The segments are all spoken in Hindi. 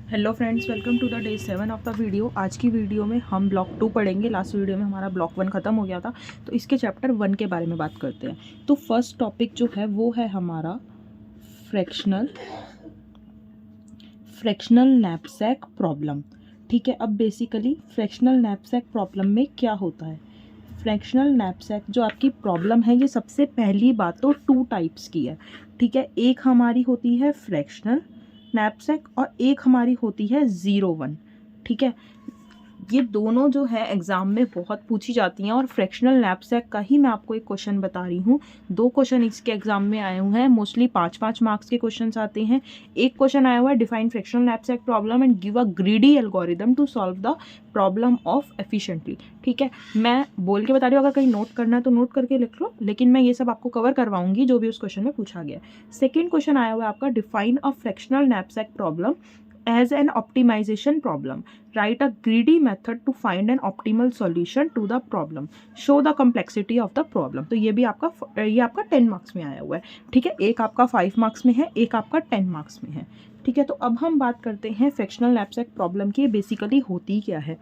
Hello friends, welcome to the day 7 of the video. आज की वीडियो में हम ब्लॉक 2 पढ़ेंगे। लास्ट वीडियो में हमारा ब्लॉक 1 ख़त्म हो गया था, तो इसके चैप्टर 1 के बारे में बात करते हैं। तो फर्स्ट टॉपिक जो है वो है हमारा फ्रैक्शनल नैपसैक प्रॉब्लम। ठीक है, अब बेसिकली फ्रैक्शनल नैपसैक प्रॉब्लम में क्या होता है। फ्रैक्शनल नैपसैक जो आपकी प्रॉब्लम है, ये सबसे पहली बात तो 2 टाइप्स की है। ठीक है, एक हमारी होती है फ्रैक्शनल नैपसैक और एक हमारी होती है 0-1। ठीक है, ये दोनों जो है एग्ज़ाम में बहुत पूछी जाती हैं और फ्रैक्शनल नैपसैक का ही मैं आपको एक क्वेश्चन बता रही हूँ। 2 क्वेश्चन इसके एग्जाम में आए हुए हैं, मोस्टली 5-5 मार्क्स के क्वेश्चन आते हैं। एक क्वेश्चन आया हुआ है, define fractional knapsack problem and give a greedy algorithm to solve the problem of efficiently. ठीक है, मैं बोल के बता रही हूँ, अगर कहीं नोट करना है तो नोट करके लिख लो, लेकिन मैं ये सब आपको कवर करवाऊंगी जो भी उस क्वेश्चन में पूछा गया है। सेकेंड क्वेश्चन आया हुआ है आपका, define a fractional knapsack problem as an optimization problem. Write a greedy method to find an optimal solution to the problem. Show the complexity of the problem. तो ये आपका 10 मार्क्स में आया हुआ है। ठीक है, एक आपका 5 मार्क्स में है, एक आपका 10 मार्क्स में है। ठीक है, तो अब हम बात करते हैं फ्रैक्शनल नैपसैक प्रॉब्लम की बेसिकली होती क्या है।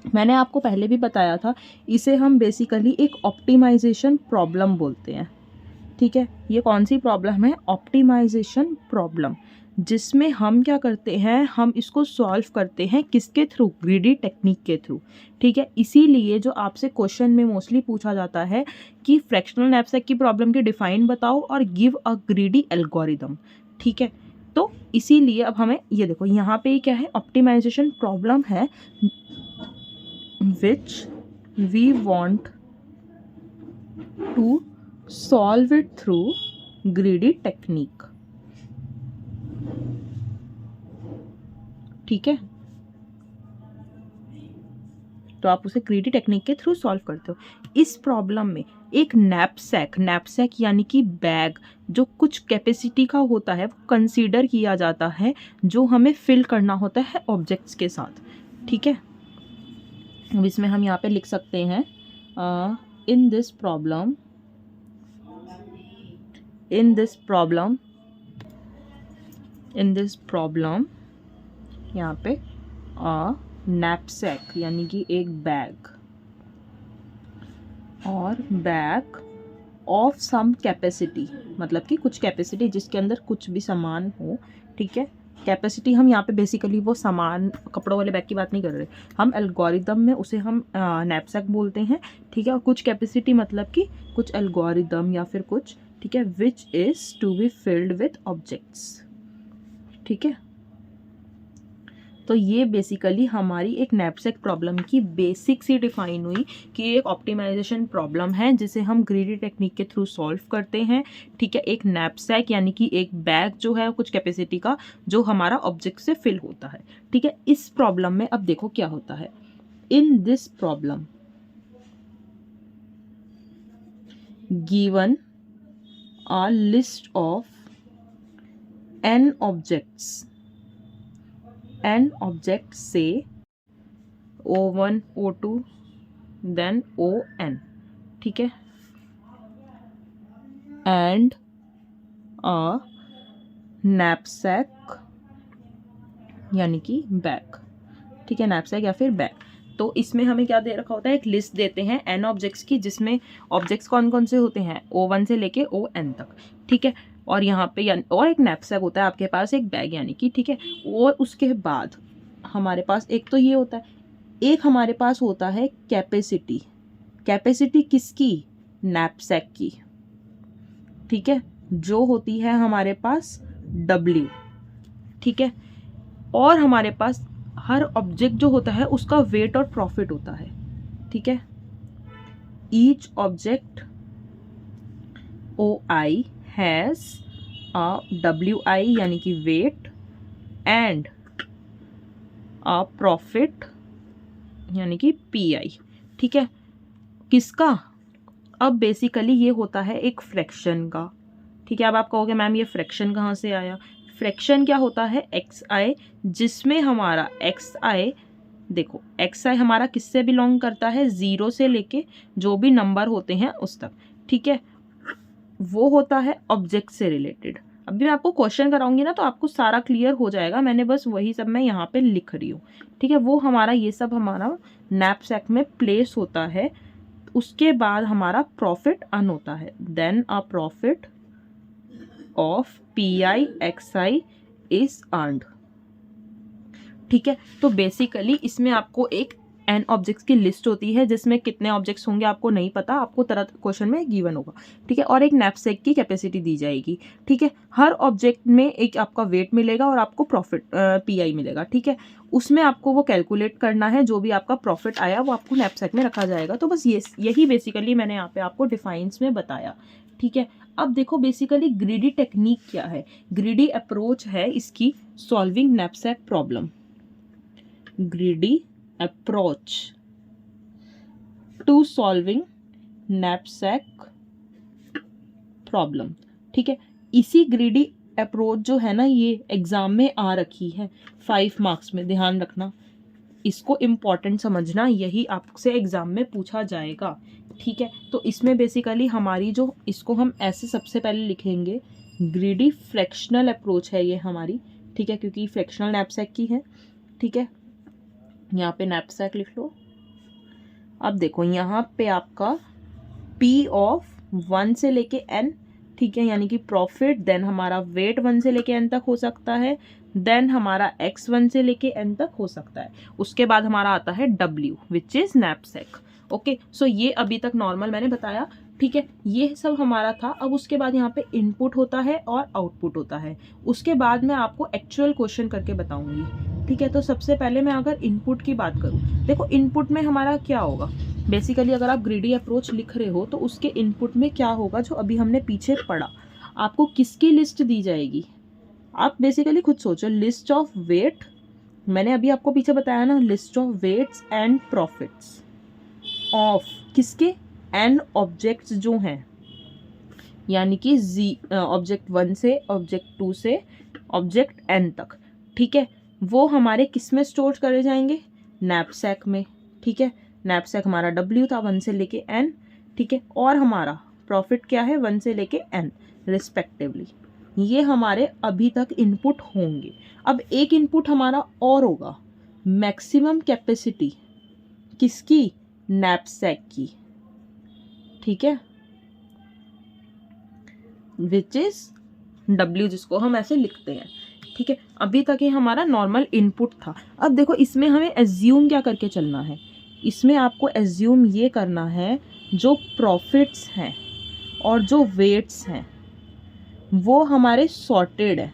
मैंने आपको पहले भी बताया था, इसे हम बेसिकली एक ऑप्टिमाइजेशन प्रॉब्लम बोलते हैं। ठीक है, ये कौन सी प्रॉब्लम है? ऑप्टिमाइजेशन प्रॉब्लम, जिसमें हम क्या करते हैं, हम इसको सॉल्व करते हैं किसके थ्रू? ग्रीडी टेक्निक के थ्रू। ठीक है, इसीलिए जो आपसे क्वेश्चन में मोस्टली पूछा जाता है कि फ्रैक्शनल नैपसैक की प्रॉब्लम के डिफाइन बताओ और गिव अ ग्रीडी एल्गोरिदम। ठीक है, तो इसीलिए अब हमें ये देखो, यहाँ पे क्या है, ऑप्टिमाइजेशन प्रॉब्लम है which we want to solve it through greedy technique। ठीक है, तो आप उसे ग्रीडी टेक्निक के थ्रू सॉल्व करते हो। इस प्रॉब्लम में एक नैपसैक यानी कि बैग जो कुछ कैपेसिटी का होता है वो कंसीडर किया जाता है, जो हमें फिल करना होता है ऑब्जेक्ट्स के साथ। ठीक है, अब इसमें हम यहाँ पे लिख सकते हैं इन दिस प्रॉब्लम यहाँ पे नैपसैक यानी कि एक बैग और बैग ऑफ सम कैपेसिटी, मतलब कि कुछ कैपेसिटी जिसके अंदर कुछ भी सामान हो। ठीक है, कैपेसिटी हम यहाँ पे बेसिकली वो सामान, कपड़ों वाले बैग की बात नहीं कर रहे, हम एल्गोरिदम में उसे हम नैपसैक बोलते हैं। ठीक है, और कुछ कैपेसिटी मतलब कि कुछ एल्गोरिदम या फिर कुछ, ठीक है, which is to be filled with objects. ठीक है, तो ये बेसिकली हमारी एक नैपसैक प्रॉब्लम की बेसिक सी डिफाइन हुई कि एक ऑप्टिमाइजेशन प्रॉब्लम है जिसे हम ग्रीडी टेक्निक के थ्रू सॉल्व करते हैं। ठीक है, एक नैपसैक यानी कि एक बैग जो है कुछ कैपेसिटी का, जो हमारा ऑब्जेक्ट से फिल होता है। ठीक है, इस प्रॉब्लम में अब देखो क्या होता है। इन this problem given a list of n objects say O1 O2 then ON। ठीक है, and a knapsack यानी कि बैग। ठीक है, नैपसैक या फिर बैग। तो इसमें हमें क्या दे रखा होता है, एक लिस्ट देते हैं n ऑब्जेक्ट्स की, जिसमें ऑब्जेक्ट्स कौन कौन से होते हैं, O1 से लेके ON तक। ठीक है, और यहाँ पे और एक नैपसैक होता है आपके पास, एक बैग यानी कि। ठीक है, और उसके बाद हमारे पास एक तो ये होता है, एक हमारे पास होता है कैपेसिटी किसकी? नैपसैक की। ठीक है, जो होती है हमारे पास W। ठीक है, और हमारे पास हर ऑब्जेक्ट जो होता है उसका वेट और प्रॉफिट होता है। ठीक है, each object OI has a WI यानी कि वेट एंड अ प्रॉफिट यानी कि PI। ठीक है, किसका? अब बेसिकली ये होता है एक फ्रैक्शन का। ठीक है, अब आप कहोगे मैम ये फ्रैक्शन कहाँ से आया? फ्रैक्शन क्या होता है? XI, जिसमें हमारा XI, देखो XI हमारा किससे बिलोंग करता है? 0 से लेके जो भी नंबर होते हैं उस तक। ठीक है, वो होता है ऑब्जेक्ट से रिलेटेड। अभी मैं आपको क्वेश्चन कराऊंगी ना तो आपको सारा क्लियर हो जाएगा, मैंने बस वही सब मैं यहाँ पे लिख रही हूँ, ठीक है। वो हमारा ये सब हमारा नैपसैक में प्लेस होता है। उसके बाद हमारा प्रॉफिट अर्न होता है, then a profit of PIXI is earned, ठीक है। तो बेसिकली इसमें आपको एक एन ऑब्जेक्ट्स की लिस्ट होती है जिसमें कितने ऑब्जेक्ट्स होंगे आपको नहीं पता, आपको तरह क्वेश्चन में गिवन होगा, ठीक है। और एक नैपसैक की कैपेसिटी दी जाएगी, ठीक है। हर ऑब्जेक्ट में एक आपका वेट मिलेगा और आपको प्रॉफिट PI मिलेगा, ठीक है। उसमें आपको वो कैलकुलेट करना है, जो भी आपका प्रॉफिट आया वो आपको नैपसैक में रखा जाएगा। तो बस यही बेसिकली मैंने यहाँ पे आपको डिफाइंस में बताया, ठीक है। अब देखो बेसिकली ग्रीडी टेक्निक क्या है, ग्रीडी अप्रोच है इसकी solving knapsack problem, greedy approach to solving knapsack problem, ठीक है। इसी ग्रीडी अप्रोच जो है ना ये एग्जाम में आ रखी है 5 मार्क्स में, ध्यान रखना, इसको इम्पॉर्टेंट समझना, यही आपसे एग्जाम में पूछा जाएगा, ठीक है। तो इसमें बेसिकली हमारी जो, इसको हम ऐसे सबसे पहले लिखेंगे, ग्रीडी फ्रैक्शनल अप्रोच है ये हमारी, ठीक है, क्योंकि फ्रैक्शनल नैपसैक की है, ठीक है। यहाँ पे नैपसैक लिख लो। अब देखो यहाँ पे आपका P ऑफ 1 से लेके N, ठीक है, यानी कि प्रॉफिट, देन हमारा वेट 1 से लेके N तक हो सकता है, देन हमारा X 1 से लेके N तक हो सकता है, उसके बाद हमारा आता है W which is knapsack, okay. So ये अभी तक नॉर्मल मैंने बताया, ठीक है, ये सब हमारा था। अब उसके बाद यहाँ पे इनपुट होता है और आउटपुट होता है, उसके बाद मैं आपको एक्चुअल क्वेश्चन करके बताऊंगी, ठीक है। तो सबसे पहले मैं अगर इनपुट की बात करूँ, देखो इनपुट में हमारा क्या होगा, बेसिकली अगर आप ग्रीडी अप्रोच लिख रहे हो तो उसके इनपुट में क्या होगा, जो अभी हमने पीछे पढ़ा, आपको किसकी लिस्ट दी जाएगी, आप बेसिकली खुद सोचो, लिस्ट ऑफ वेट, मैंने अभी आपको पीछे बताया ना, list of weights and profits of किसके, एन ऑब्जेक्ट्स जो हैं, यानी कि ऑब्जेक्ट 1 से ऑब्जेक्ट 2 से ऑब्जेक्ट N तक, ठीक है। वो हमारे किस में स्टोर करे जाएंगे, नैपसैक में, ठीक है। नैपसैक हमारा W था 1 से लेके N, ठीक है। और हमारा प्रॉफिट क्या है 1 से लेके N रिस्पेक्टिवली, ये हमारे अभी तक इनपुट होंगे। अब एक इनपुट हमारा और होगा, मैक्सिमम कैपेसिटी किसकी, नैपसैक की, ठीक है, विच इज W, जिसको हम ऐसे लिखते हैं, ठीक है। अभी तक ये हमारा नॉर्मल इनपुट था। अब देखो इसमें हमें एज्यूम क्या करके चलना है, इसमें आपको एज्यूम ये करना है, जो प्रॉफिट्स हैं और जो वेट्स हैं वो हमारे सॉर्टेड है,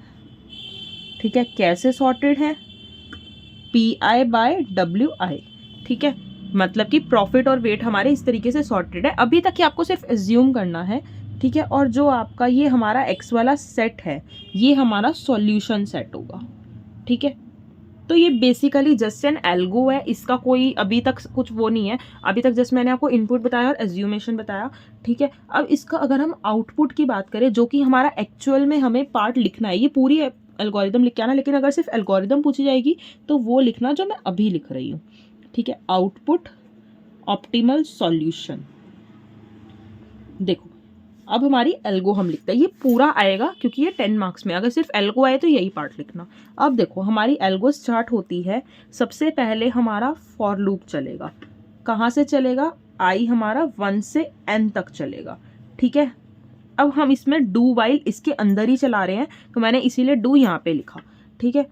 ठीक है। कैसे सॉर्टेड है, PI बाय WI, ठीक है, मतलब कि प्रॉफिट और वेट हमारे इस तरीके से सॉर्टेड है। अभी तक ही आपको सिर्फ एज्यूम करना है, ठीक है। और जो आपका ये हमारा X वाला सेट है ये हमारा सॉल्यूशन सेट होगा, ठीक है। तो ये बेसिकली जस्ट एन एल्गो है, इसका कोई अभी तक कुछ वो नहीं है, अभी तक जस्ट मैंने आपको इनपुट बताया और एज्यूमेशन बताया, ठीक है। अब इसका अगर हम आउटपुट की बात करें, जो कि हमारा एक्चुअल में हमें पार्ट लिखना है, ये पूरी एल्गोरिदम लिख के आना, लेकिन अगर सिर्फ एल्गोरिदम पूछी जाएगी तो वो लिखना जो मैं अभी लिख रही हूँ, ठीक है। आउटपुट ऑप्टिमल सॉल्यूशन, देखो अब हमारी एल्गो हम लिखते हैं, ये पूरा आएगा क्योंकि ये 10 मार्क्स में, अगर सिर्फ एल्गो आए तो यही पार्ट लिखना। अब देखो हमारी एल्गो स्टार्ट होती है, सबसे पहले हमारा फॉर लूप चलेगा, कहाँ से चलेगा, आई हमारा 1 से N तक चलेगा, ठीक है। अब हम इसमें डू वाइल इसके अंदर ही चला रहे हैं तो मैंने इसीलिए डू यहाँ पे लिखा, ठीक है।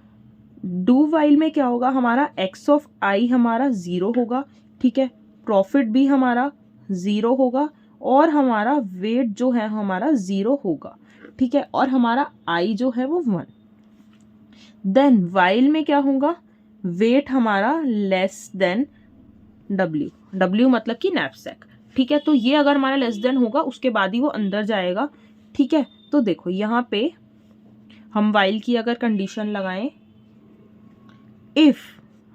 डू वाइल में क्या होगा, हमारा X ऑफ I हमारा 0 होगा, ठीक है, प्रॉफिट भी हमारा 0 होगा और हमारा वेट जो है हमारा 0 होगा, ठीक है, और हमारा I जो है वो 1। देन वाइल में क्या होगा, वेट हमारा लेस देन W मतलब कि नैपसैक, ठीक है। तो ये अगर हमारा लेस देन होगा उसके बाद ही वो अंदर जाएगा, ठीक है। तो देखो यहाँ पे हम वाइल की अगर कंडीशन लगाएं, इफ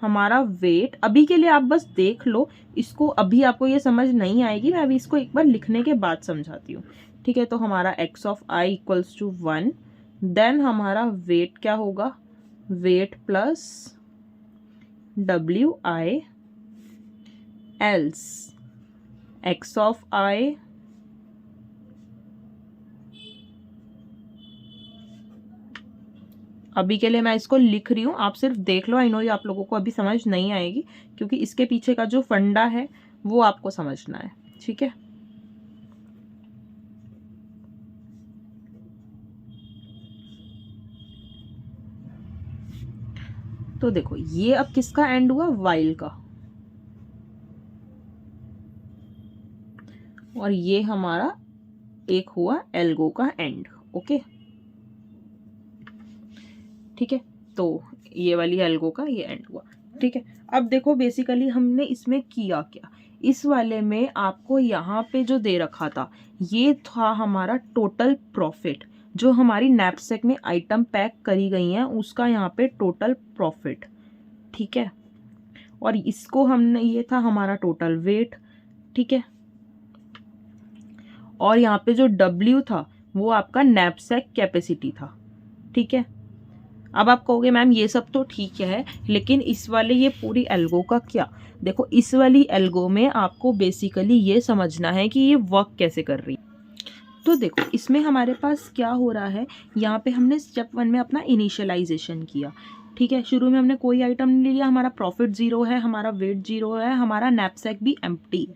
हमारा वेट, अभी के लिए आप बस देख लो इसको, अभी आपको ये समझ नहीं आएगी, मैं अभी इसको एक बार लिखने के बाद समझाती हूँ, ठीक है। तो हमारा X of I equals to 1, then हमारा वेट क्या होगा, weight plus WI else X of I अभी के लिए मैं इसको लिख रही हूँ, आप सिर्फ देख लो। आई नो ये आप लोगों को अभी समझ नहीं आएगी, क्योंकि इसके पीछे का जो फंडा है वो आपको समझना है, ठीक है। तो देखो ये अब किसका एंड हुआ, वाइल का, और ये हमारा एक हुआ एल्गो का एंड। ओके, ठीक है। तो ये वाली एल्गो का ये एंड हुआ, ठीक है। अब देखो बेसिकली हमने इसमें किया क्या, इस वाले में आपको यहाँ पे जो दे रखा था ये था हमारा टोटल प्रॉफिट, जो हमारी नैपसैक में आइटम पैक करी गई हैं उसका यहाँ पे टोटल प्रॉफिट, ठीक है। और इसको हमने, ये था हमारा टोटल वेट, ठीक है। और यहाँ पे जो W था वो आपका नैपसैक कैपेसिटी था, ठीक है। अब आप कहोगे मैम ये सब तो ठीक है, लेकिन इस वाले ये पूरी एल्गो का क्या। देखो इस वाली एल्गो में आपको बेसिकली ये समझना है कि ये वर्क कैसे कर रही है। तो देखो इसमें हमारे पास क्या हो रहा है, यहाँ पे हमने स्टेप 1 में अपना इनिशियलाइजेशन किया, ठीक है। शुरू में हमने कोई आइटम नहीं लिया, हमारा प्रॉफिट 0 है, हमारा वेट 0 है, हमारा नैपसैक भी एम्प्टी है,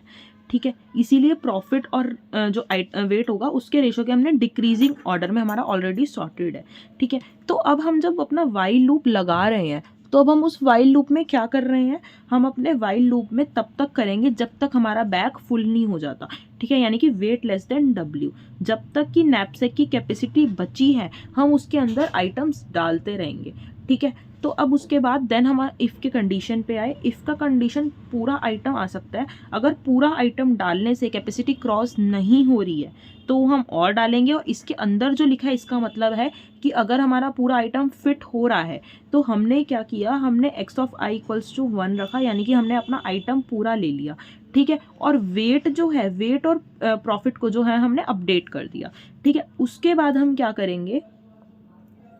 ठीक है। इसीलिए प्रॉफिट और जो वेट होगा उसके रेशो के हमने डिक्रीजिंग ऑर्डर में हमारा ऑलरेडी सॉर्टेड है, ठीक है। तो अब हम जब अपना वाइल लूप लगा रहे हैं, तो अब हम उस वाइल लूप में क्या कर रहे हैं, हम अपने वाइल लूप में तब तक करेंगे जब तक हमारा बैग फुल नहीं हो जाता, ठीक है। यानी कि वेट लेस देन W, जब तक कि नैपसैक की कैपेसिटी बची है हम उसके अंदर आइटम्स डालते रहेंगे, ठीक है। तो अब उसके बाद देन हम इफ़ के कंडीशन पे आए। इफ़ का कंडीशन पूरा आइटम आ सकता है, अगर पूरा आइटम डालने से कैपेसिटी क्रॉस नहीं हो रही है तो हम और डालेंगे, और इसके अंदर जो लिखा है इसका मतलब है कि अगर हमारा पूरा आइटम फिट हो रहा है तो हमने क्या किया, हमने x of i equals to 1 रखा, यानी कि हमने अपना आइटम पूरा ले लिया, ठीक है। और वेट जो है, वेट और प्रॉफिट को जो है हमने अपडेट कर दिया, ठीक है। उसके बाद हम क्या करेंगे,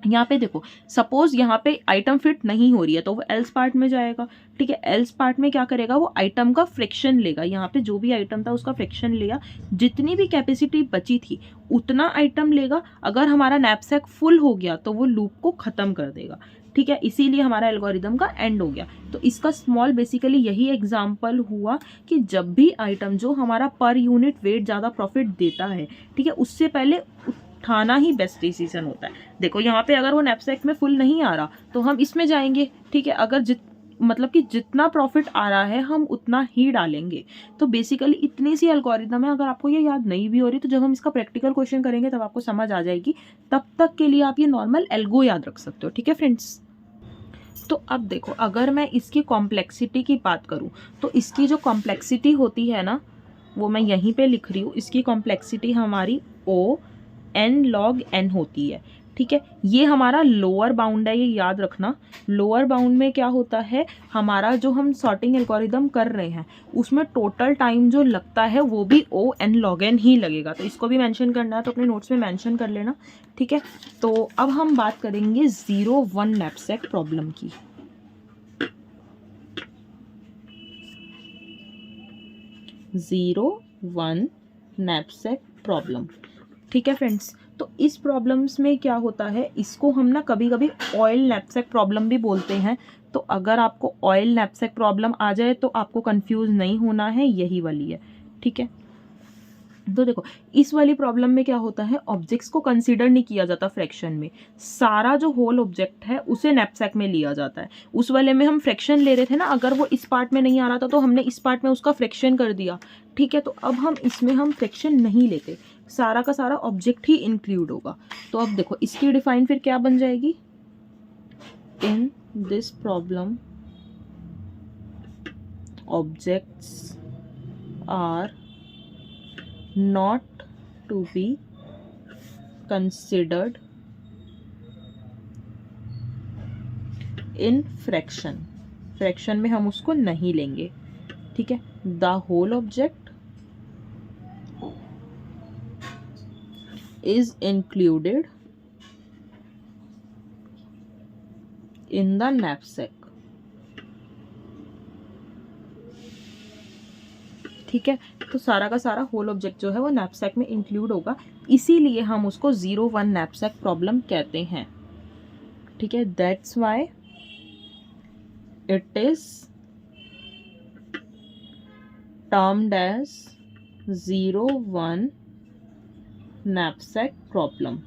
यहाँ पे देखो सपोज यहाँ पे आइटम फिट नहीं हो रही है तो वो एल्स पार्ट में जाएगा, ठीक है। एल्स पार्ट में क्या करेगा, वो आइटम का फ्रैक्शन लेगा, यहाँ पे जो भी आइटम था उसका फ्रैक्शन लेगा, जितनी भी कैपेसिटी बची थी उतना आइटम लेगा। अगर हमारा नैपसैक फुल हो गया तो वो लूप को ख़त्म कर देगा, ठीक है। इसीलिए हमारा एल्गोरिदम का एंड हो गया। तो इसका स्मॉल बेसिकली यही एग्जाम्पल हुआ कि जब भी आइटम जो हमारा पर यूनिट वेट ज़्यादा प्रॉफिट देता है, ठीक है, उससे पहले उठाना ही बेस्ट डिसीजन होता है। देखो यहाँ पे अगर वो नैपसैक में फुल नहीं आ रहा तो हम इसमें जाएंगे, ठीक है। अगर मतलब कि जितना प्रॉफिट आ रहा है हम उतना ही डालेंगे। तो बेसिकली इतनी सी एल्गोरिदम है। अगर आपको ये याद नहीं भी हो रही तो जब हम इसका प्रैक्टिकल क्वेश्चन करेंगे तब आपको समझ आ जाएगी। तब तक के लिए आप ये नॉर्मल एल्गो याद रख सकते हो, ठीक है फ्रेंड्स। तो अब देखो अगर मैं इसकी कॉम्प्लेक्सिटी की बात करूँ तो इसकी जो कॉम्प्लेक्सिटी होती है ना, वो मैं यहीं पे लिख रही हूँ। इसकी कॉम्प्लेक्सिटी हमारी O(n log n) होती है, ठीक है। ये हमारा लोअर बाउंड है, ये याद रखना। लोअर बाउंड में क्या होता है, हमारा जो हम सॉर्टिंग एल्गोरिदम कर रहे हैं उसमें टोटल टाइम जो लगता है वो भी O(n log n) ही लगेगा। तो इसको भी मेंशन करना है तो अपने नोट्स में मेंशन कर लेना, ठीक है। तो अब हम बात करेंगे 0-1 नैपसैक प्रॉब्लम की। 0-1 नैपसैक प्रॉब्लम, ठीक है फ्रेंड्स। तो इस प्रॉब्लम्स में क्या होता है, इसको हम ना कभी कभी ऑयल नैपसैक प्रॉब्लम भी बोलते हैं। तो अगर आपको ऑयल नैपसैक प्रॉब्लम आ जाए तो आपको कंफ्यूज नहीं होना है, यही वाली है, ठीक है। तो देखो इस वाली प्रॉब्लम में क्या होता है, ऑब्जेक्ट्स को कंसीडर नहीं किया जाता फ्रैक्शन में, सारा जो होल ऑब्जेक्ट है उसे नैपसैक में लिया जाता है। उस वाले में हम फ्रैक्शन ले रहे थे ना, अगर वो इस पार्ट में नहीं आ रहा था तो हमने इस पार्ट में उसका फ्रैक्शन कर दिया, ठीक है। तो अब हम इसमें हम फ्रैक्शन नहीं लेते, सारा का सारा ऑब्जेक्ट ही इंक्लूड होगा। तो अब देखो इसकी डिफाइन फिर क्या बन जाएगी, in this problem objects are not to be considered in fraction। Fraction में हम उसको नहीं लेंगे, ठीक है। The whole object is included in the knapsack, ठीक है। तो सारा का सारा होल ऑब्जेक्ट जो है वो नैपसैक में इंक्लूड होगा, इसीलिए हम उसको 0-1 नैपसैक प्रॉब्लम कहते हैं। ठीक है, that's why it is termed as 0-1 knapsack problem.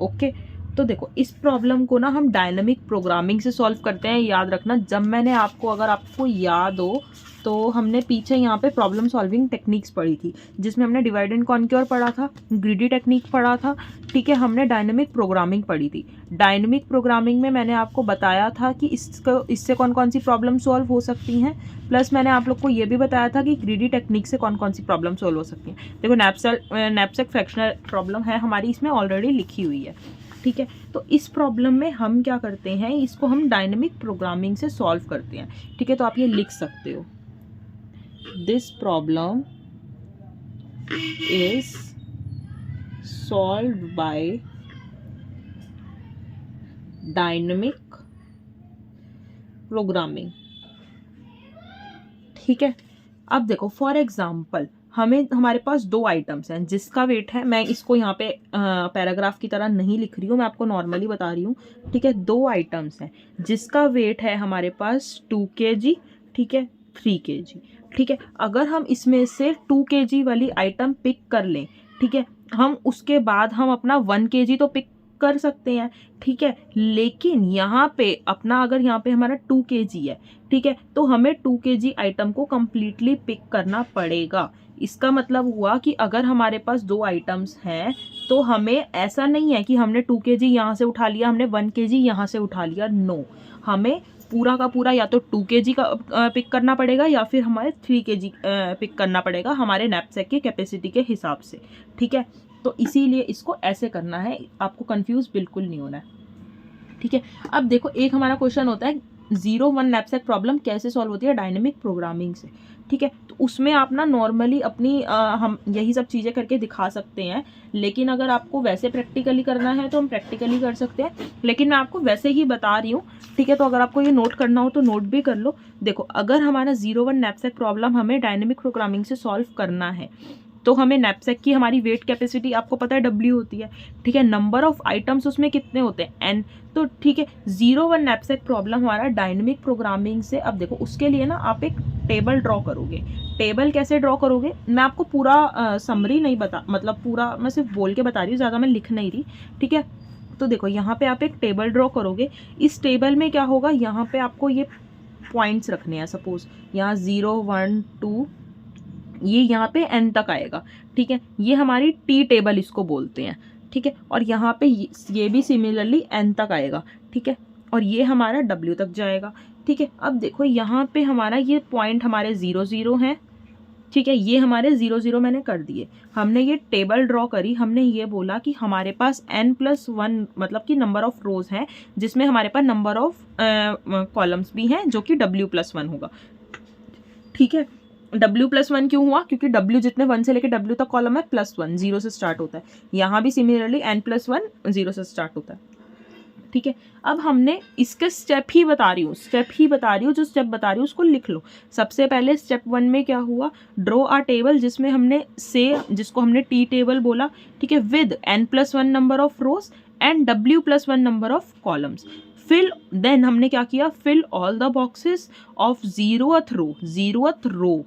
Okay, तो देखो इस प्रॉब्लम को ना हम डायनेमिक प्रोग्रामिंग से सॉल्व करते हैं। याद रखना, जब मैंने आपको, अगर आपको याद हो तो हमने पीछे यहाँ पे प्रॉब्लम सॉल्विंग टेक्निक्स पढ़ी थी, जिसमें हमने डिवाइड एंड कॉन्क्योर पढ़ा था, ग्रीडी टेक्निक पढ़ा था, ठीक है, हमने डायनेमिक प्रोग्रामिंग पढ़ी थी। डायनेमिक प्रोग्रामिंग में मैंने आपको बताया था कि इससे कौन कौन सी प्रॉब्लम सॉल्व हो सकती हैं, प्लस मैंने आप लोग को ये भी बताया था कि ग्रीडी टेक्निक से कौन कौन सी प्रॉब्लम सॉल्व हो सकती हैं। देखो नैपसैक फ्रैक्शनल प्रॉब्लम है हमारी, इसमें ऑलरेडी लिखी हुई है, ठीक है। तो इस प्रॉब्लम में हम क्या करते हैं, इसको हम डायनेमिक प्रोग्रामिंग से सॉल्व करते हैं, ठीक है। तो आप ये लिख सकते हो, this problem is solved by dynamic programming, ठीक है। अब देखो फॉर एग्जाम्पल हमारे पास दो आइटम्स हैं जिसका वेट है, मैं इसको यहाँ पे पैराग्राफ की तरह नहीं लिख रही हूँ, मैं आपको नॉर्मली बता रही हूँ, ठीक है। दो आइटम्स हैं जिसका वेट है हमारे पास 2 kg, ठीक है, 3 kg, ठीक है। अगर हम इसमें से 2 kg वाली आइटम पिक कर लें, ठीक है, हम उसके बाद हम अपना 1 kg तो पिक कर सकते हैं, ठीक है। लेकिन यहाँ पे अपना, अगर यहाँ पे हमारा 2 kg है, ठीक है, तो हमें 2 kg आइटम को कंप्लीटली पिक करना पड़ेगा। इसका मतलब हुआ कि अगर हमारे पास दो आइटम्स हैं तो हमें ऐसा नहीं है कि हमने 2 kg यहाँ से उठा लिया, हमने 1 kg यहाँ से उठा लिया, नो, हमें पूरा का पूरा या तो 2 kg का पिक करना पड़ेगा या फिर हमारे 3 kg पिक करना पड़ेगा हमारे नैपसैक की कैपेसिटी के हिसाब से, ठीक है। तो इसीलिए इसको ऐसे करना है, आपको कंफ्यूज बिल्कुल नहीं होना है, ठीक है। अब देखो एक हमारा क्वेश्चन होता है 0-1 नैपसैक प्रॉब्लम कैसे सॉल्व होती है डायनेमिक प्रोग्रामिंग से, ठीक है। तो उसमें आप ना नॉर्मली अपनी हम यही सब चीज़ें करके दिखा सकते हैं, लेकिन अगर आपको वैसे प्रैक्टिकली करना है तो हम प्रैक्टिकली कर सकते हैं, लेकिन मैं आपको वैसे ही बता रही हूँ, ठीक है। तो अगर आपको ये नोट करना हो तो नोट भी कर लो। देखो अगर हमारा 0-1 नैपसैक प्रॉब्लम हमें डायनेमिक प्रोग्रामिंग से सॉल्व करना है तो हमें नैपसैक की हमारी वेट कैपेसिटी आपको पता है W होती है, ठीक है। नंबर ऑफ आइटम्स उसमें कितने होते हैं, N, तो ठीक है। 0-1 नैपसैक प्रॉब्लम हमारा डायनेमिक प्रोग्रामिंग से, अब देखो उसके लिए ना आप एक टेबल ड्रॉ करोगे। टेबल कैसे ड्रॉ करोगे, मैं आपको पूरा समरी नहीं बता, मतलब पूरा मैं सिर्फ बोल के बता रही हूँ, ज़्यादा मैं लिख नहीं रही, ठीक है। तो देखो यहाँ पे आप एक टेबल ड्रॉ करोगे, इस टेबल में क्या होगा, यहाँ पे आपको ये पॉइंट्स रखने हैं, सपोज यहाँ 0, 1, 2, ये यहाँ पे n तक आएगा, ठीक है। ये हमारी टी टेबल इसको बोलते हैं, ठीक है। और यहाँ पे ये भी सिमिलरली n तक आएगा, ठीक है। और ये हमारा W तक जाएगा, ठीक है। अब देखो यहाँ पे हमारा ये पॉइंट हमारे 0, 0 हैं, ठीक है। ये हमारे 0, 0 मैंने कर दिए, हमने ये टेबल ड्रॉ करी, हमने ये बोला कि हमारे पास n+1 मतलब कि नंबर ऑफ रोज हैं जिसमें हमारे पास नंबर ऑफ कॉलम्स भी हैं जो कि W+1 होगा, ठीक है। W+1 क्यों हुआ, क्योंकि W जितने 1 से लेकर W तक कॉलम है +1 0 से स्टार्ट होता है, यहाँ भी सिमिलरली n+1 0 से स्टार्ट होता है, ठीक है। अब हमने इसके स्टेप ही बता रही हूँ, जो स्टेप बता रही हूँ उसको लिख लो। सबसे पहले स्टेप 1 में क्या हुआ, ड्रॉ अ टेबल जिसमें हमने जिसको हमने टी टेबल बोला, ठीक है, with n+1 number of rows and W+1 number of columns. Then हमने क्या किया, fill all the boxes of 0th row,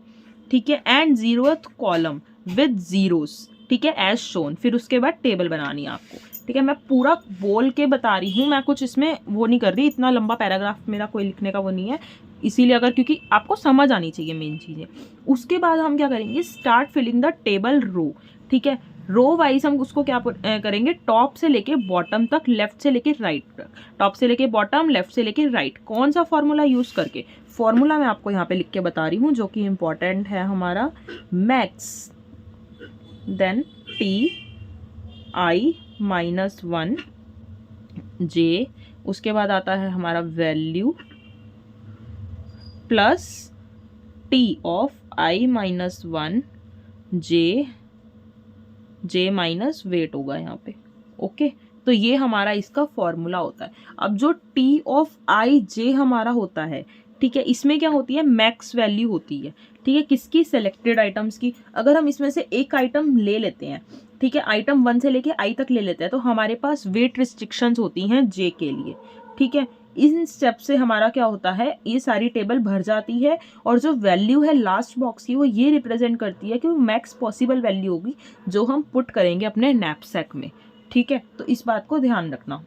ठीक है, and 0th column with zeros, ठीक है, एज शोन। फिर उसके बाद टेबल बनानी है आपको, ठीक है। मैं पूरा बोल के बता रही हूँ, मैं कुछ इसमें वो नहीं कर रही, इतना लंबा पैराग्राफ मेरा कोई लिखने का वो नहीं है, इसीलिए अगर, क्योंकि आपको समझ आनी चाहिए मेन चीज़ें। उसके बाद हम क्या करेंगे, start filling the table row, ठीक है। रो वाइज हम उसको क्या करेंगे, टॉप से लेके बॉटम तक, लेफ्ट से लेके राइट तक, टॉप से लेके बॉटम, लेफ्ट से लेके राइट। कौन सा फॉर्मूला यूज़ करके, फॉर्मूला मैं आपको यहाँ पे लिख के बता रही हूँ जो कि इम्पॉर्टेंट है हमारा, मैक्स देन Ti-1 j, उसके बाद आता है हमारा value plus T of i-1 j minus weight होगा यहाँ पे, ओके। तो ये हमारा इसका फॉर्मूला होता है। अब जो T ऑफ i j हमारा होता है, ठीक है, इसमें क्या होती है, मैक्स वैल्यू होती है, ठीक है, किसकी, सेलेक्टेड आइटम्स की। अगर हम इसमें से एक आइटम ले लेते हैं, ठीक है, आइटम 1 से लेके i तक ले लेते हैं, तो हमारे पास वेट रिस्ट्रिक्शंस होती हैं j के लिए, ठीक है। इन स्टेप से हमारा क्या होता है, ये सारी टेबल भर जाती है और जो वैल्यू है लास्ट बॉक्स की वो ये रिप्रेजेंट करती है कि वो मैक्स पॉसिबल वैल्यू होगी जो हम पुट करेंगे अपने नैपसैक में। ठीक है, तो इस बात को ध्यान रखना।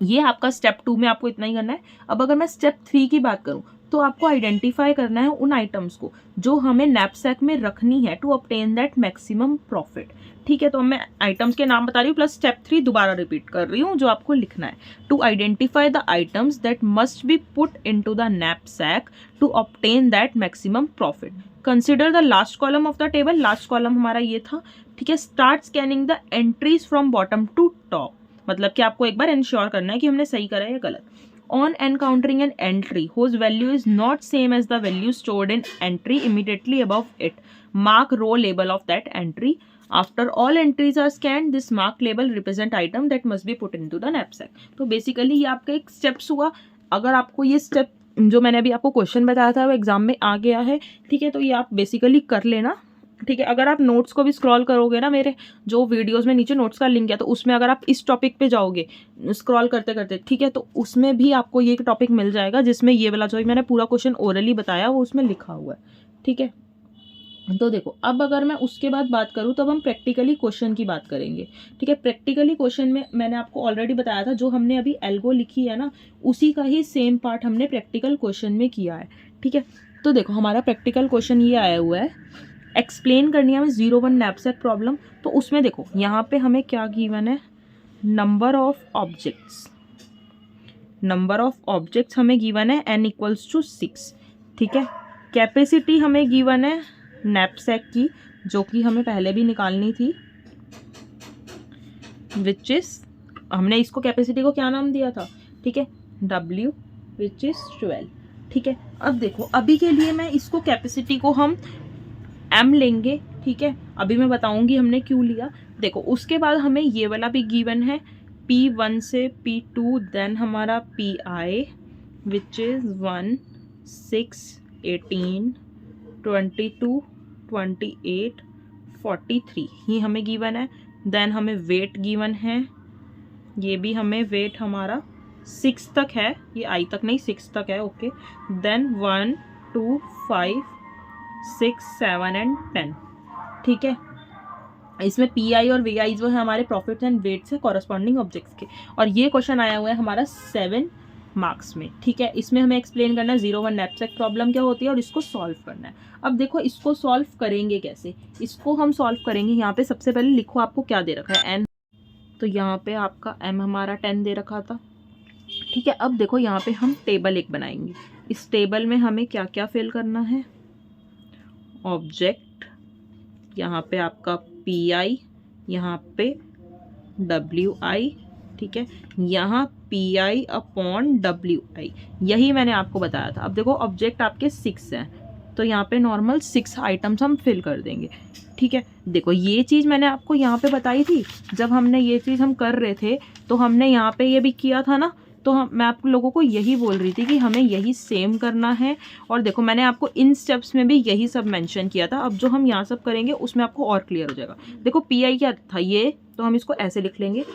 ये आपका स्टेप 2 में आपको इतना ही करना है। अब अगर मैं स्टेप 3 की बात करूं तो आपको आइडेंटिफाई करना है उन आइटम्स को जो हमें नैपसैक में रखनी है to obtain that maximum profit. ठीक है, तो मैं आइटम्स के नाम बता रही हूँ प्लस स्टेप 3 दोबारा रिपीट कर रही हूँ जो आपको लिखना है। To identify the items that must be put into the knapsack to obtain that maximum profit. Consider the last column of the table. Last column हमारा ये था। ठीक है, start scanning the entries from bottom to top, मतलब कि आपको एक बार इंश्योर करना है कि हमने सही करा है या गलत। On encountering an entry whose value is not same as the value stored in entry immediately above it, mark row label of that entry. After all entries are scanned, this mark label represent item that must be put into the knapsack. तो बेसिकली ये आपका एक स्टेप्स हुआ। अगर आपको ये स्टेप जो मैंने अभी आपको क्वेश्चन बताया था वो एग्जाम में आ गया है, ठीक है, तो ये आप बेसिकली कर लेना। ठीक है, अगर आप नोट्स को भी स्क्रॉल करोगे ना, मेरे जो वीडियोस में नीचे नोट्स का लिंक है, तो उसमें अगर आप इस टॉपिक पे जाओगे स्क्रॉल करते करते, ठीक है, तो उसमें भी आपको ये टॉपिक मिल जाएगा जिसमें ये वाला जो मैंने पूरा क्वेश्चन ओरली बताया वो उसमें लिखा हुआ है। ठीक है, तो देखो अब अगर मैं उसके बाद बात करूँ तो अब हम प्रैक्टिकली क्वेश्चन की बात करेंगे। ठीक है, प्रैक्टिकली क्वेश्चन में मैंने आपको ऑलरेडी बताया था, जो हमने अभी एल्गो लिखी है ना, उसी का ही सेम पार्ट हमने प्रैक्टिकल क्वेश्चन में किया है। ठीक है, तो देखो हमारा प्रैक्टिकल क्वेश्चन ये आया हुआ है, एक्सप्लेन करनी है हमें 01 नैपसैक प्रॉब्लम। तो उसमें देखो यहाँ पे हमें क्या गिवन है, number of objects. Number of objects हमें गिवन है n इक्वल्स टू 6। ठीक है, कैपेसिटी हमें गिवन है नैपसैक की, जो कि हमें पहले भी निकालनी थी, विच इज, हमने इसको कैपेसिटी को क्या नाम दिया था, ठीक है, W विच इज 12। ठीक है, अब देखो अभी के लिए मैं इसको कैपेसिटी को हम m लेंगे। ठीक है, अभी मैं बताऊंगी हमने क्यों लिया। देखो उसके बाद हमें ये वाला भी गिवन है P1 से P2, देन हमारा PI विच इज 1, 6, 18, 22, 28, 43 ये हमें गिवन है। देन हमें वेट गिवन है, ये भी हमें वेट हमारा 6 तक है, ये I तक नहीं 6 तक है। Okay, then 1, 2, 5, 6, 7 and 10। ठीक है, इसमें PI और VI जो है हमारे प्रॉफिट्स एंड वेट्स है कॉरस्पॉन्डिंग ऑब्जेक्ट्स के, और ये क्वेश्चन आया हुआ है हमारा 7 मार्क्स में। ठीक है, इसमें हमें एक्सप्लेन करना है 01 नैपसैक प्रॉब्लम क्या होती है और इसको सॉल्व करना है। अब देखो इसको सॉल्व करेंगे कैसे, इसको हम सॉल्व करेंगे, यहाँ पे सबसे पहले लिखो आपको क्या दे रखा है n, तो यहाँ पे आपका m हमारा 10 दे रखा था। ठीक है, अब देखो यहाँ पे हम टेबल एक बनाएंगे। इस टेबल में हमें क्या क्या फिल करना है, ऑब्जेक्ट, यहाँ पे आपका PI, यहाँ पे WI, ठीक है, यहाँ PI अपॉन WI, यही मैंने आपको बताया था। अब देखो ऑब्जेक्ट आपके 6 हैं, तो यहाँ पे नॉर्मल 6 आइटम्स हम फिल कर देंगे। ठीक है, देखो ये चीज़ मैंने आपको यहाँ पे बताई थी, जब हमने ये चीज़ हम कर रहे थे तो हमने यहाँ पे ये भी किया था ना, तो मैं आप लोगों को यही बोल रही थी कि हमें यही सेम करना है। और देखो मैंने आपको इन स्टेप्स में भी यही सब मेंशन किया था। अब जो हम यहाँ सब करेंगे उसमें आपको और क्लियर हो जाएगा। देखो PI क्या था ये, तो हम इसको ऐसे लिख लेंगे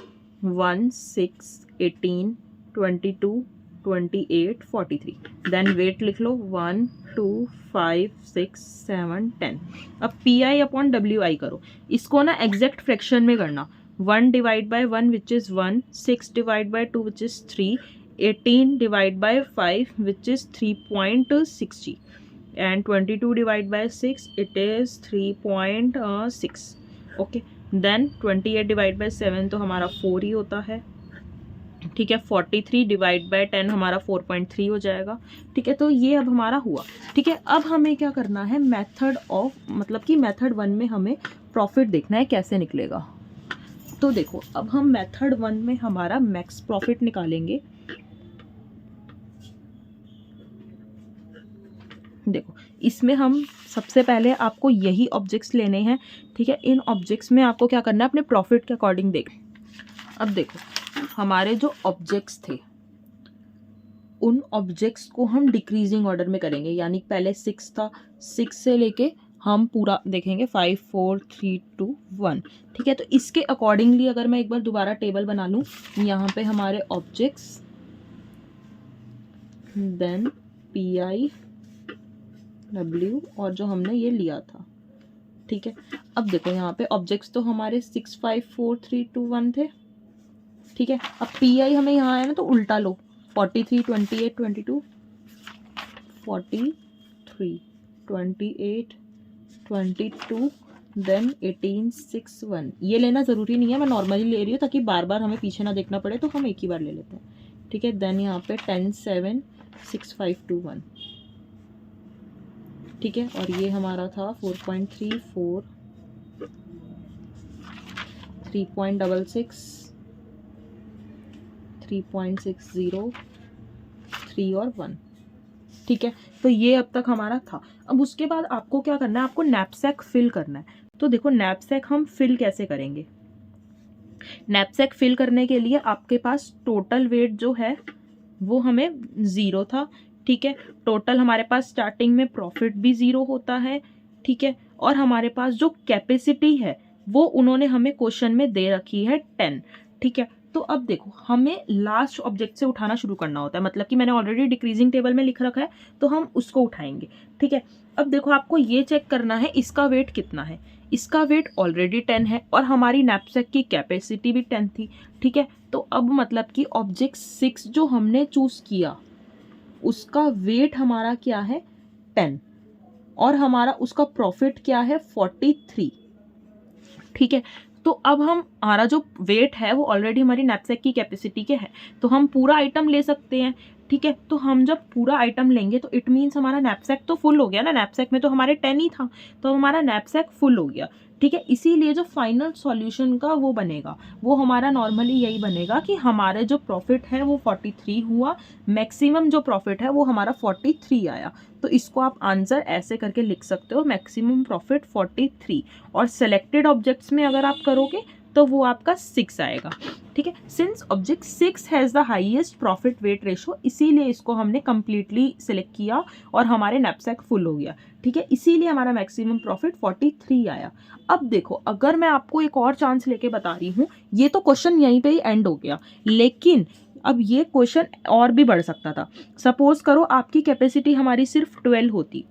1, 6, 18, 22, 28, 43। देन वेट लिख लो 1, 2, 5, 6, 7, 10। अब PI अपॉन WI करो, इसको ना एग्जैक्ट फ्रैक्शन में करना। 1 divide by 1 which is 1, 6 divide by 2 which is 3, 18 divide by 5 which is 3.60 and 22 divide by 6 it is 3.6। Okay, then 28 divide by 7 तो हमारा 4 ही होता है। ठीक है, 43 डिवाइड बाय 10 हमारा 4.3 हो जाएगा। ठीक है, तो ये अब हमारा हुआ। ठीक है, अब हमें क्या करना है, मेथड ऑफ, मतलब कि मेथड 1 में हमें प्रॉफिट देखना है कैसे निकलेगा। तो देखो अब हम मेथड 1 में हमारा मैक्स प्रॉफिट निकालेंगे। देखो इसमें हम सबसे पहले आपको यही ऑब्जेक्ट्स लेने हैं। ठीक है, इन ऑब्जेक्ट्स में आपको क्या करना है, अपने प्रॉफिट के अकॉर्डिंग देख। अब देखो हमारे जो ऑब्जेक्ट्स थे उन ऑब्जेक्ट्स को हम डिक्रीजिंग ऑर्डर में करेंगे, यानी पहले 6 था, 6 से लेके हम पूरा देखेंगे 5, 4, 3, 2, 1। ठीक है, तो इसके अकॉर्डिंगली अगर मैं एक बार दोबारा टेबल बना लूँ, यहाँ पे हमारे ऑब्जेक्ट्स, देन PI W और जो हमने ये लिया था, ठीक है। अब देखो यहाँ पे ऑब्जेक्ट्स तो हमारे 6 5 4 3 2 1 थे, ठीक है। अब PI हमें यहाँ है ना, तो उल्टा लो, 43 28 22 43 28 22 देन 18 6 1। ये लेना ज़रूरी नहीं है, मैं नॉर्मली ले रही हूँ ताकि बार बार हमें पीछे ना देखना पड़े, तो हम एक ही बार ले लेते हैं, ठीक है। देन यहाँ पे 10 7 6 5 2 1, ठीक है। और ये हमारा था 4.34 3.66 3.60 3 और 1, ठीक है। तो ये अब तक हमारा था। अब उसके बाद आपको क्या करना है, आपको नैपसैक फिल करना है। तो देखो नैपसैक हम फिल कैसे करेंगे। नैपसैक फिल करने के लिए आपके पास टोटल वेट जो है वो हमें 0 था, ठीक है। टोटल हमारे पास स्टार्टिंग में प्रॉफिट भी 0 होता है, ठीक है। और हमारे पास जो कैपेसिटी है वो उन्होंने हमें क्वेश्चन में दे रखी है 10, ठीक है। तो अब देखो हमें लास्ट ऑब्जेक्ट से उठाना शुरू करना होता है, मतलब कि मैंने ऑलरेडी डिक्रीजिंग टेबल में लिख रखा है, तो हम उसको उठाएंगे, ठीक है। अब देखो आपको ये चेक करना है इसका वेट कितना है। इसका वेट ऑलरेडी 10 है और हमारी नैपसैक की कैपेसिटी भी 10 थी, ठीक है। तो अब मतलब कि ऑब्जेक्ट 6 जो हमने चूज किया उसका वेट हमारा क्या है 10 और हमारा उसका प्रॉफिट क्या है 43, ठीक है। तो अब हमारा जो वेट है वो ऑलरेडी हमारी नैपसैक की कैपेसिटी के है, तो हम पूरा आइटम ले सकते हैं, ठीक है। तो हम जब पूरा आइटम लेंगे तो इट मीन्स हमारा नैपसैक तो फुल हो गया ना, नैपसैक में तो हमारे 10 ही था, तो हमारा नैपसैक फुल हो गया, ठीक है। इसीलिए जो फाइनल सॉल्यूशन का वो बनेगा वो हमारा नॉर्मली यही बनेगा कि हमारे जो प्रॉफिट है वो 43 हुआ, मैक्सिमम जो प्रॉफिट है वो हमारा 43 आया। तो इसको आप आंसर ऐसे करके लिख सकते हो, मैक्सिमम प्रॉफिट 43। और सेलेक्टेड ऑब्जेक्ट्स में अगर आप करोगे तो वो आपका 6 आएगा, ठीक है। Since object 6 has the highest profit weight ratio, इसीलिए इसको हमने कंप्लीटली सिलेक्ट किया और हमारे नैपसैक फुल हो गया, ठीक है। इसीलिए हमारा मैक्सिमम प्रॉफिट 43 आया। अब देखो अगर मैं आपको एक और चांस लेके बता रही हूँ, ये तो क्वेश्चन यहीं पे ही एंड हो गया, लेकिन अब ये क्वेश्चन और भी बढ़ सकता था। सपोज करो आपकी कैपेसिटी हमारी सिर्फ 12 होती,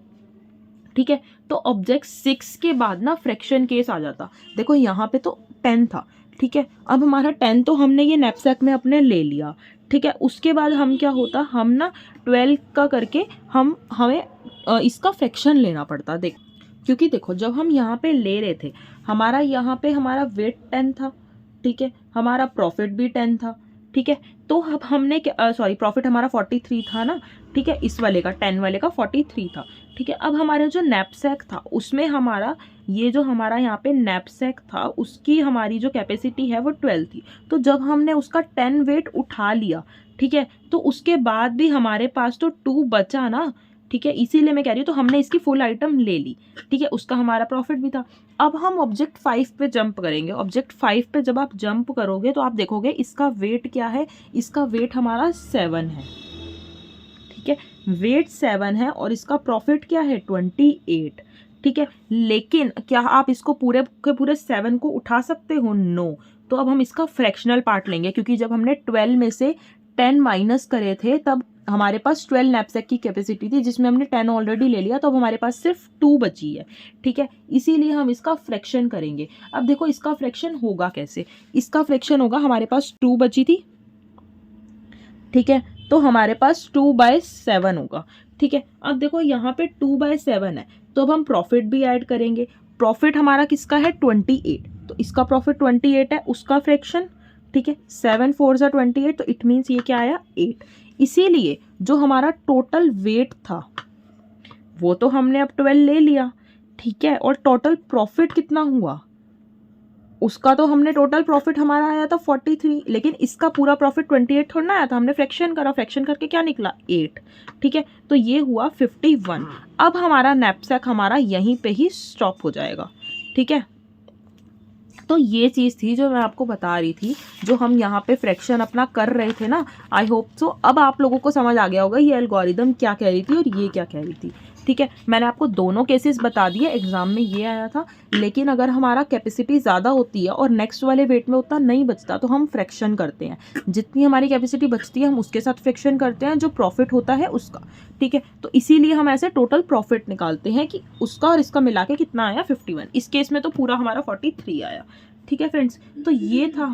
ठीक है। तो ऑब्जेक्ट 6 के बाद ना फ्रैक्शन केस आ जाता। देखो यहाँ पे तो 10 था, ठीक है। अब हमारा 10 तो हमने ये नैपसैक में अपने ले लिया, ठीक है। उसके बाद हम क्या होता, हम ना 12 का करके हमें इसका फ्रैक्शन लेना पड़ता। देख क्योंकि देखो जब हम यहाँ पे ले रहे थे हमारा यहाँ पे हमारा वेट 10 था, ठीक है। हमारा प्रॉफिट भी 10 था, ठीक है। तो अब हमने सॉरी प्रॉफिट हमारा 43 था ना, ठीक है। इस वाले का 10 वाले का 43 था, ठीक है। अब हमारे जो नैपसैक था उसमें हमारा ये जो हमारा यहाँ पे नैपसैक था उसकी हमारी जो कैपेसिटी है वो 12 थी। तो जब हमने उसका 10 वेट उठा लिया, ठीक है, तो उसके बाद भी हमारे पास तो 2 बचा ना, ठीक है। इसीलिए मैं कह रही हूँ तो हमने इसकी फुल आइटम ले ली, ठीक है। उसका हमारा प्रॉफिट भी था। अब हम ऑब्जेक्ट 5 पे जंप करेंगे। ऑब्जेक्ट 5 पे जब आप जंप करोगे तो आप देखोगे इसका वेट क्या है, इसका वेट हमारा 7 है, ठीक है। वेट 7 है और इसका प्रॉफिट क्या है 28, ठीक है। लेकिन क्या आप इसको पूरे के पूरे 7 को उठा सकते हो? नो। तो अब हम इसका फ्रैक्शनल पार्ट लेंगे, क्योंकि जब हमने 12 में से 10 माइनस करे थे तब हमारे पास 12 नैपसैक की कैपेसिटी थी, जिसमें हमने 10 ऑलरेडी ले लिया, तो अब हमारे पास सिर्फ 2 बची है, ठीक है। इसीलिए हम इसका फ्रैक्शन करेंगे। अब देखो इसका फ्रैक्शन होगा कैसे। इसका फ्रैक्शन होगा, हमारे पास 2 बची थी, ठीक है, तो हमारे पास 2/7 होगा, ठीक है। अब देखो यहाँ पे 2/7 है, तो अब हम प्रॉफिट भी ऐड करेंगे। प्रॉफिट हमारा किसका है 28, तो इसका प्रॉफिट 28 है, उसका फ्रैक्शन, ठीक है। 7 4 ज़ा 28, तो इट मीन्स ये क्या आया 8। इसीलिए जो हमारा टोटल वेट था वो तो हमने अब 12 ले लिया, ठीक है। और टोटल प्रॉफिट कितना हुआ, उसका तो हमने टोटल प्रॉफिट हमारा आया था 43, लेकिन इसका पूरा प्रॉफिट 28 थोड़ा ना आया था, हमने फ्रैक्शन करा, फ्रैक्शन करके क्या निकला 8, ठीक है। तो ये हुआ 51। अब हमारा नैपसैक हमारा यहीं पे ही स्टॉप हो जाएगा, ठीक है। तो ये चीज़ थी जो मैं आपको बता रही थी, जो हम यहाँ पे फ्रैक्शन अपना कर रहे थे ना। आई होप सो अब आप लोगों को समझ आ गया होगा ये एल्गोरिदम क्या कह रही थी और ये क्या कह रही थी, ठीक है, मैंने आपको दोनों केसेस बता दिए, एग्जाम में ये आया था। लेकिन अगर हमारा कैपेसिटी ज़्यादा होती है और नेक्स्ट वाले वेट में उतना नहीं बचता तो हम फ्रैक्शन करते हैं। जितनी हमारी कैपेसिटी बचती है हम उसके साथ फ्रैक्शन करते हैं, जो प्रॉफिट होता है उसका। ठीक है, तो इसीलिए हम ऐसे टोटल प्रॉफिट निकालते हैं कि उसका और इसका मिला के कितना आया 51। इस केस में तो पूरा हमारा 43 आया। ठीक है फ्रेंड्स, तो ये था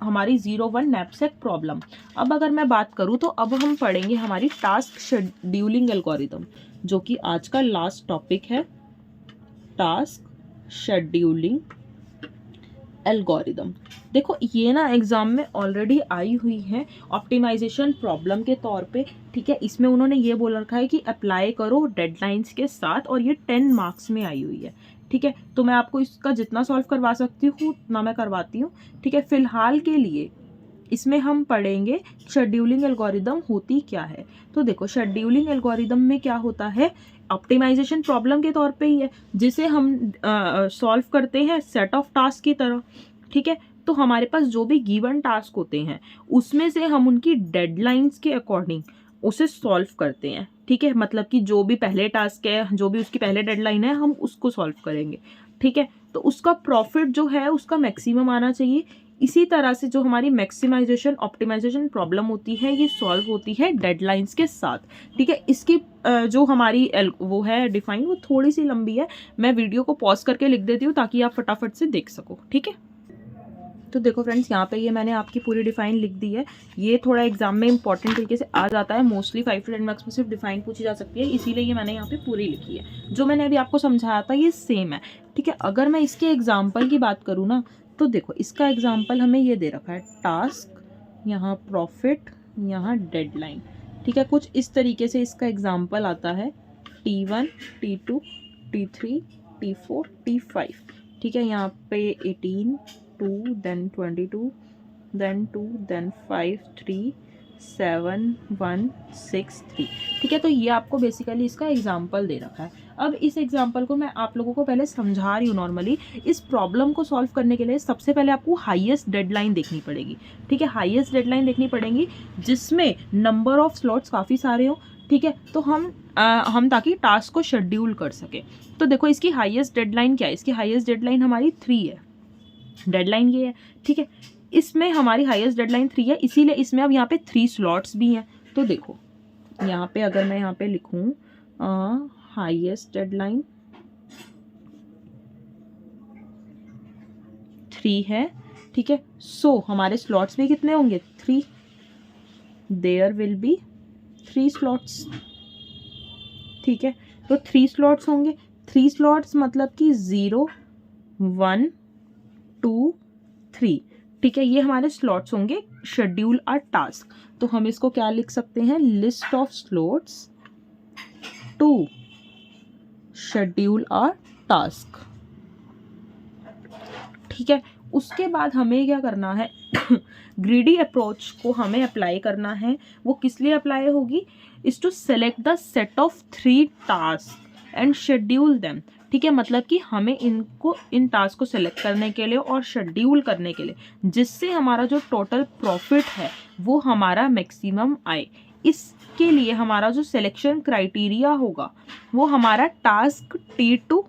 हमारी 01 नैपसैक प्रॉब्लम। अब अगर मैं बात करूँ तो अब हम पढ़ेंगे हमारी टास्क शेड्यूलिंग एल्गोरिदम, जो कि आज का लास्ट टॉपिक है, टास्क शेड्यूलिंग एल्गोरिदम। देखो ये ना एग्जाम में ऑलरेडी आई हुई है ऑप्टिमाइजेशन प्रॉब्लम के तौर पे। ठीक है, इसमें उन्होंने ये बोल रखा है कि अप्लाई करो डेडलाइंस के साथ, और ये 10 मार्क्स में आई हुई है। ठीक है, तो मैं आपको इसका जितना सॉल्व करवा सकती हूँ उतना मैं करवाती हूँ। ठीक है, फिलहाल के लिए इसमें हम पढ़ेंगे शेड्यूलिंग एल्गोरिदम होती क्या है। तो देखो शेड्यूलिंग एल्गोरिदम में क्या होता है, ऑप्टिमाइजेशन प्रॉब्लम के तौर पे ही है, जिसे हम सॉल्व करते हैं सेट ऑफ टास्क की तरह। ठीक है, तो हमारे पास जो भी गिवन टास्क होते हैं उसमें से हम उनकी डेडलाइंस के अकॉर्डिंग उसे सॉल्व करते हैं। ठीक है, मतलब कि जो भी पहले टास्क है, जो भी उसकी पहले डेडलाइन है, हम उसको सॉल्व करेंगे। ठीक है, तो उसका प्रॉफिट जो है उसका मैक्सिमम आना चाहिए। इसी तरह से जो हमारी मैक्सिमाइजेशन ऑप्टिमाइजेशन प्रॉब्लम होती है ये सॉल्व होती है डेडलाइंस के साथ। ठीक है, इसकी जो हमारी वो है डिफाइन, वो थोड़ी सी लंबी है, मैं वीडियो को पॉज करके लिख देती हूँ ताकि आप फटाफट से देख सको। ठीक है, तो देखो फ्रेंड्स, यहाँ पे ये मैंने आपकी पूरी डिफाइन लिख दी है। ये थोड़ा एग्जाम में इंपॉर्टेंट तरीके से आ जाता है, मोस्टली 5 to 10 मार्क्स में सिर्फ डिफाइन पूछी जा सकती है, इसीलिए ये मैंने यहाँ पे पूरी लिखी है। जो मैंने अभी आपको समझाया था ये सेम है। ठीक है, अगर मैं इसके एग्जाम्पल की बात करूँ ना, तो देखो इसका एग्जाम्पल हमें ये दे रखा है, टास्क, यहाँ प्रॉफिट, यहाँ डेडलाइन। ठीक है, कुछ इस तरीके से इसका एग्जाम्पल आता है, T1, T2, T3, T4, T5। ठीक है, यहाँ पे 18, 2, then 22, then 2, then 5, 3, 7, 1, 6, 3। ठीक है, तो ये आपको बेसिकली इसका एग्जाम्पल दे रखा है। अब इस एग्जाम्पल को मैं आप लोगों को पहले समझा रही हूँ। नॉर्मली इस प्रॉब्लम को सॉल्व करने के लिए सबसे पहले आपको हाईएस्ट डेडलाइन देखनी पड़ेगी। ठीक है, हाईएस्ट डेडलाइन देखनी पड़ेगी जिसमें नंबर ऑफ स्लॉट्स काफ़ी सारे हों। ठीक है, तो हम ताकि टास्क को शेड्यूल कर सके। तो देखो इसकी हाईएस्ट डेडलाइन क्या है, इसकी हाईएस्ट डेडलाइन हमारी 3 है, डेडलाइन ये है। ठीक है, इसमें हमारी हाईएस्ट डेडलाइन 3 है, इसीलिए इसमें अब यहाँ पे 3 स्लॉट्स भी हैं। तो देखो यहाँ पे अगर मैं यहाँ पे लिखूँ हाईएस्ट डेडलाइन 3 है। ठीक है, सो हमारे स्लॉट्स भी कितने होंगे, 3। There will be 3 slots. ठीक है, तो 3 स्लॉट्स होंगे। 3 स्लॉट्स मतलब कि 0, 1, 2, 3। ठीक है, ये हमारे स्लॉट्स होंगे शेड्यूल आर टास्क। तो हम इसको क्या लिख सकते हैं, list of slots to schedule are task. ठीक है, उसके बाद हमें क्या करना है ग्रीडी अप्रोच को हमें अप्लाई करना है। वो किस लिए अप्लाई होगी, is to select the set of 3 task and schedule them. ठीक है, मतलब कि हमें इन टास्क को सेलेक्ट करने के लिए और शेड्यूल करने के लिए, जिससे हमारा जो टोटल प्रॉफिट है वो हमारा मैक्सिमम आए। इसके लिए हमारा जो सिलेक्शन क्राइटेरिया होगा वो हमारा टास्क T2,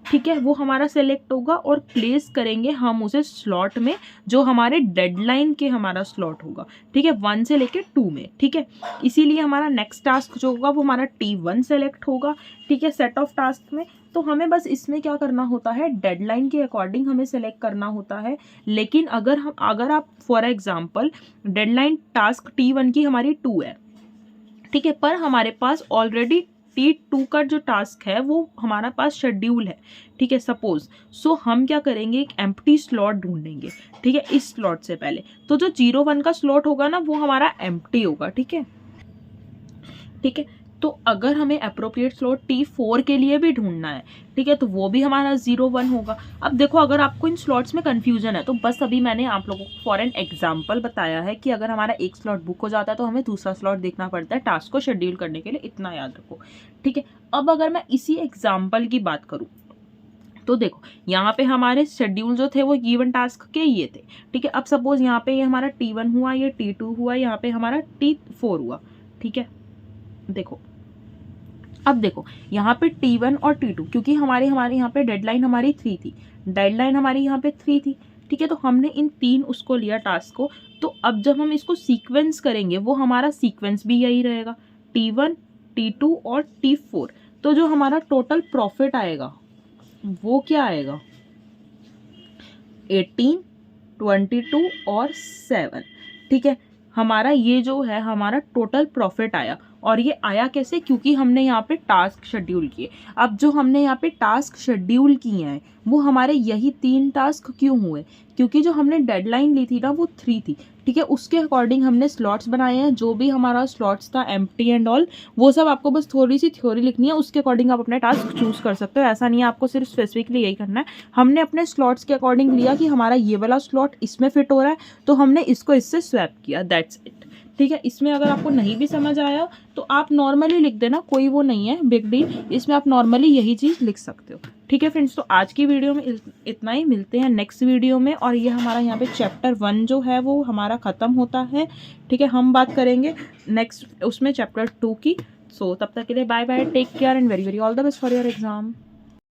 ठीक है, वो हमारा सेलेक्ट होगा और प्लेस करेंगे हम उसे स्लॉट में जो हमारे डेडलाइन के हमारा स्लॉट होगा। ठीक है, 1 से लेके 2 में। ठीक है, इसीलिए हमारा नेक्स्ट टास्क जो होगा वो हमारा T1 सेलेक्ट होगा। ठीक है, सेट ऑफ टास्क में। तो हमें बस इसमें क्या करना होता है, डेडलाइन के अकॉर्डिंग हमें सेलेक्ट करना होता है। लेकिन अगर आप for example deadline task T1 की हमारी 2 है, ठीक है, पर हमारे पास ऑलरेडी T2 का जो टास्क है वो हमारा पास शेड्यूल है। ठीक है, सपोज सो हम क्या करेंगे, एक एम्प्टी स्लॉट ढूंढेंगे। ठीक है, इस स्लॉट से पहले तो जो 01 का स्लॉट होगा ना वो हमारा एम्प्टी होगा। ठीक है, ठीक है, तो अगर हमें अप्रोप्रिएट स्लॉट T4 के लिए भी ढूंढना है, ठीक है, तो वो भी हमारा 01 होगा। अब देखो अगर आपको इन स्लॉट्स में कंफ्यूजन है तो बस अभी मैंने आप लोगों को फॉर एन एग्जांपल बताया है कि अगर हमारा एक स्लॉट बुक हो जाता है तो हमें दूसरा स्लॉट देखना पड़ता है टास्क को शेड्यूल करने के लिए, इतना याद रखो। ठीक है, अब अगर मैं इसी एग्जाम्पल की बात करूँ तो देखो यहाँ पे हमारे शेड्यूल जो थे वो गिवन टास्क के ये थे। ठीक है, अब सपोज यहाँ पे ये हमारा T1 हुआ, ये T2 हुआ, यहाँ पे हमारा T4 हुआ। ठीक है, देखो अब देखो यहाँ पे T1 और T2, क्योंकि हमारे यहाँ पे डेडलाइन हमारी 3 थी, डेडलाइन हमारी यहाँ पे 3 थी, ठीक है। तो हमने इन 3 उसको लिया टास्क को। तो अब जब हम इसको सीक्वेंस करेंगे वो हमारा सीक्वेंस भी यही रहेगा, T1, T2 और T4। तो जो हमारा टोटल प्रॉफिट आएगा वो क्या आएगा, 18, 22 और 7, ठीक है। हमारा ये जो है हमारा टोटल प्रॉफिट आया। और ये आया कैसे, क्योंकि हमने यहाँ पे टास्क शेड्यूल किए। अब जो हमने यहाँ पे टास्क शेड्यूल किए हैं वो हमारे यही 3 टास्क क्यों हुए, क्योंकि जो हमने डेडलाइन ली थी ना वो 3 थी, ठीक है। उसके अकॉर्डिंग हमने स्लॉट्स बनाए हैं। जो भी हमारा स्लॉट्स था एम्प्टी एंड ऑल, वो सब आपको बस थोड़ी सी थ्योरी लिखनी है, उसके अकॉर्डिंग आप अपने टास्क चूज़ कर सकते हो। ऐसा नहीं है आपको सिर्फ स्पेसिफिकली यही करना है। हमने अपने स्लॉट्स के अकॉर्डिंग लिया कि हमारा ये वाला स्लॉट इसमें फिट हो रहा है, तो हमने इसको इससे स्वैप किया, दैट्स इट, ठीक है। इसमें अगर आपको नहीं भी समझ आया तो आप नॉर्मली लिख देना, कोई वो नहीं है बिग डील, इसमें आप नॉर्मली यही चीज़ लिख सकते हो, ठीक है फ्रेंड्स। तो आज की वीडियो में इतना ही, मिलते हैं नेक्स्ट वीडियो में। और ये हमारा यहाँ पे चैप्टर 1 जो है वो हमारा ख़त्म होता है, ठीक है। हम बात करेंगे नेक्स्ट उसमें चैप्टर 2 की। सो तब तक के लिए bye bye, take care and very very all the best for your exam.